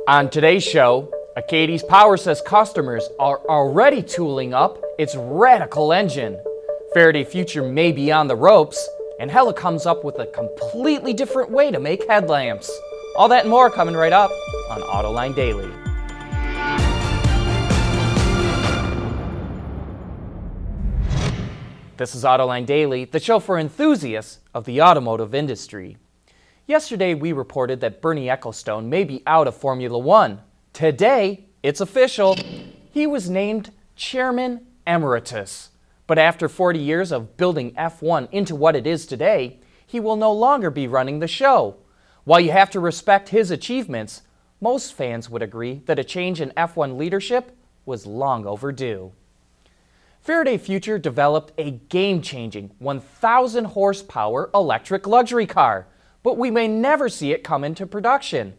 On today's show, Achates Power says customers are already tooling up its radical engine. Faraday Future may be on the ropes, and Hella comes up with a completely different way to make headlamps. All that and more coming right up on Autoline Daily. This is Autoline Daily, the show for enthusiasts of the automotive industry. Yesterday, we reported that Bernie Ecclestone may be out of Formula One. Today, it's official. He was named Chairman Emeritus. But after 40 years of building F1 into what it is today, he will no longer be running the show. While you have to respect his achievements, most fans would agree that a change in F1 leadership was long overdue. Faraday Future developed a game-changing 1,000 horsepower electric luxury car, but we may never see it come into production.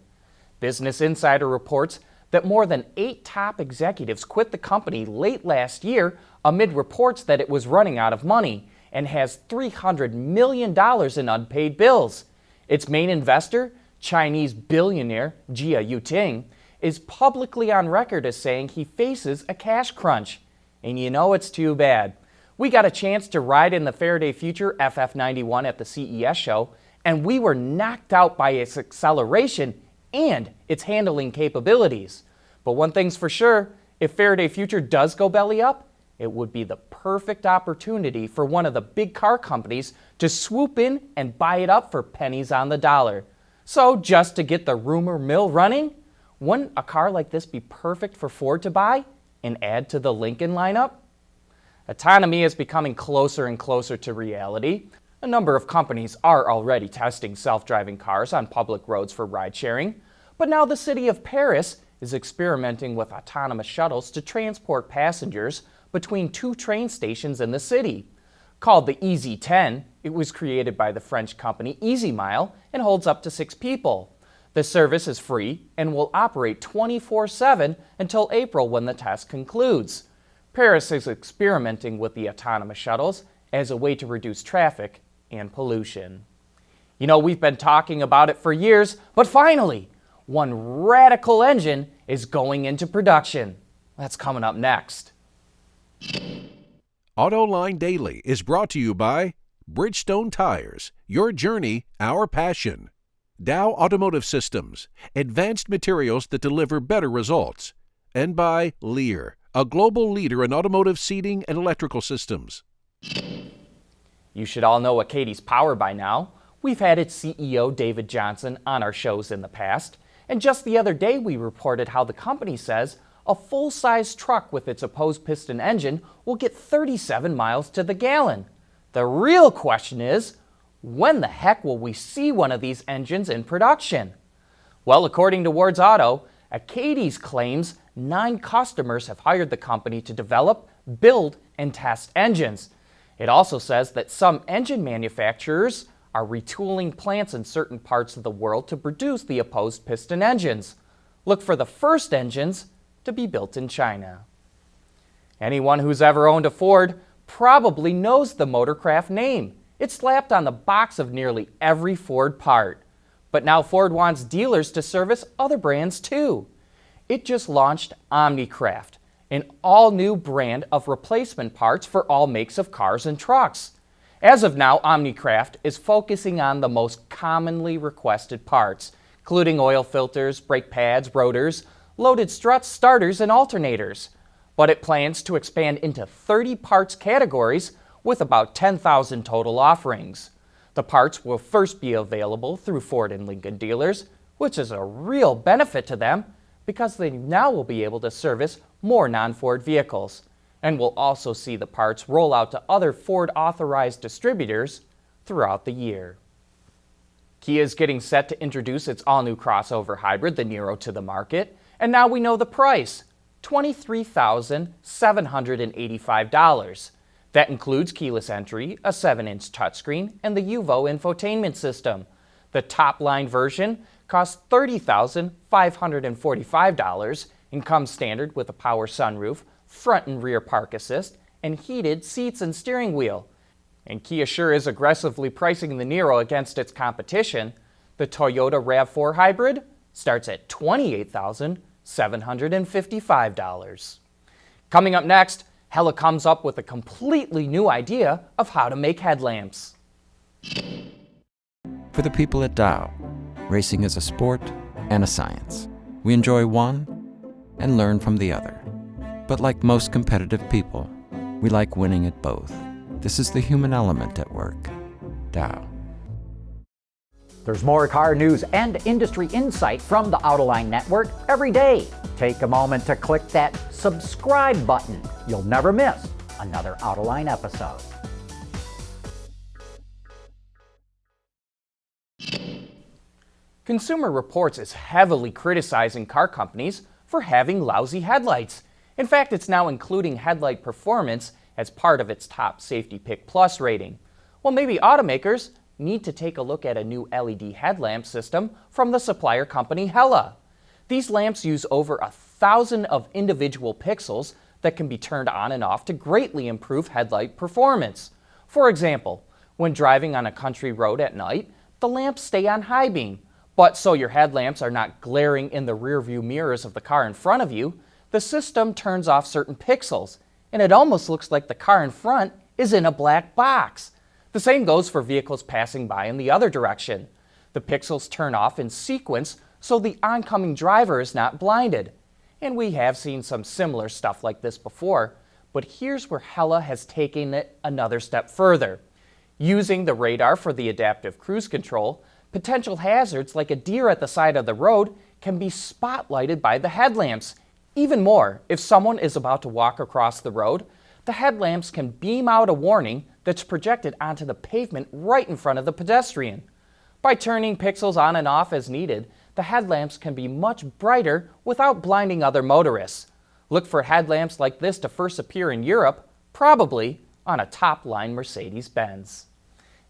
Business Insider reports that more than 8 top executives quit the company late last year amid reports that it was running out of money and has $300 million in unpaid bills. Its main investor, Chinese billionaire Jia Yuting, is publicly on record as saying he faces a cash crunch. And you know it's too bad. We got a chance to ride in the Faraday Future FF91 at the CES show, and we were knocked out by its acceleration and its handling capabilities. But one thing's for sure, if Faraday Future does go belly up, it would be the perfect opportunity for one of the big car companies to swoop in and buy it up for pennies on the dollar. So just to get the rumor mill running, wouldn't a car like this be perfect for Ford to buy and add to the Lincoln lineup? Autonomy is becoming closer and closer to reality. A number of companies are already testing self-driving cars on public roads for ride-sharing, but now the city of Paris is experimenting with autonomous shuttles to transport passengers between 2 train stations in the city. Called the EZ10, it was created by the French company EasyMile and holds up to 6 people. The service is free and will operate 24/7 until April when the test concludes. Paris is experimenting with the autonomous shuttles as a way to reduce traffic and pollution. You know, we've been talking about it for years, but finally, one radical engine is going into production. That's coming up next. Autoline Daily is brought to you by Bridgestone Tires, your journey, our passion. Dow Automotive Systems, advanced materials that deliver better results. And by Lear, a global leader in automotive seating and electrical systems. You should all know Achates Power by now. We've had its CEO, David Johnson, on our shows in the past. And just the other day, we reported how the company says a full-size truck with its Opposed-Piston engine will get 37 miles to the gallon. The real question is, when the heck will we see one of these engines in production? Well, according to Ward's Auto, Achates claims 9 customers have hired the company to develop, build, and test engines. It also says that some engine manufacturers are retooling plants in certain parts of the world to produce the Opposed-Piston engines. Look for the first engines to be built in China. Anyone who's ever owned a Ford probably knows the Motorcraft name. It's slapped on the box of nearly every Ford part. But now Ford wants dealers to service other brands too. It just launched OmniCraft, an all-new brand of replacement parts for all makes of cars and trucks. As of now, OmniCraft is focusing on the most commonly requested parts, including oil filters, brake pads, rotors, loaded struts, starters, and alternators. But it plans to expand into 30 parts categories with about 10,000 total offerings. The parts will first be available through Ford and Lincoln dealers, which is a real benefit to them because they now will be able to service more non-Ford vehicles. And we'll also see the parts roll out to other Ford-authorized distributors throughout the year. Kia is getting set to introduce its all-new crossover hybrid, the Niro, to the market, and now we know the price, $23,785. That includes keyless entry, a 7-inch touchscreen, and the UVO infotainment system. The top-line version costs $30,545 and comes standard with a power sunroof, front and rear park assist, and heated seats and steering wheel. And Kia sure is aggressively pricing the Niro against its competition. The Toyota RAV4 Hybrid starts at $28,755. Coming up next, Hella comes up with a completely new idea of how to make headlamps. For the people at Dow, racing is a sport and a science. We enjoy one and learn from the other. But like most competitive people, we like winning at both. This is the human element at work. Dow. There's more car news and industry insight from the Autoline network every day. Take a moment to click that subscribe button. You'll never miss another Autoline episode. Consumer Reports is heavily criticizing car companies for having lousy headlights. In fact, it's now including headlight performance as part of its top Safety Pick Plus rating. Well, maybe automakers need to take a look at a new LED headlamp system from the supplier company Hella. These lamps use over 1,000 of individual pixels that can be turned on and off to greatly improve headlight performance. For example, when driving on a country road at night, the lamps stay on high beam, but so your headlamps are not glaring in the rearview mirrors of the car in front of you, the system turns off certain pixels, and it almost looks like the car in front is in a black box. The same goes for vehicles passing by in the other direction. The pixels turn off in sequence so the oncoming driver is not blinded. And we have seen some similar stuff like this before, but here's where Hella has taken it another step further. Using the radar for the adaptive cruise control, potential hazards like a deer at the side of the road can be spotlighted by the headlamps. Even more, if someone is about to walk across the road, the headlamps can beam out a warning that's projected onto the pavement right in front of the pedestrian. By turning pixels on and off as needed, the headlamps can be much brighter without blinding other motorists. Look for headlamps like this to first appear in Europe, probably on a top-line Mercedes-Benz.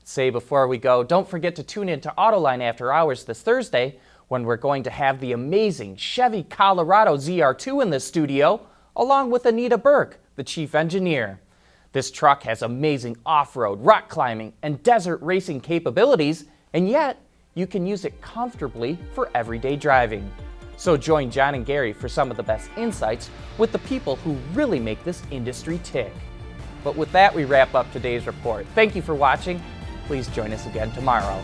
Say before we go, don't forget to tune in to Autoline After Hours this Thursday when we're going to have the amazing Chevy Colorado ZR2 in the studio, along with Anita Burke, the chief engineer. This truck has amazing off-road, rock climbing, and desert racing capabilities, and yet you can use it comfortably for everyday driving. So join John and Gary for some of the best insights with the people who really make this industry tick. But with that, we wrap up today's report. Thank you for watching. Please join us again tomorrow.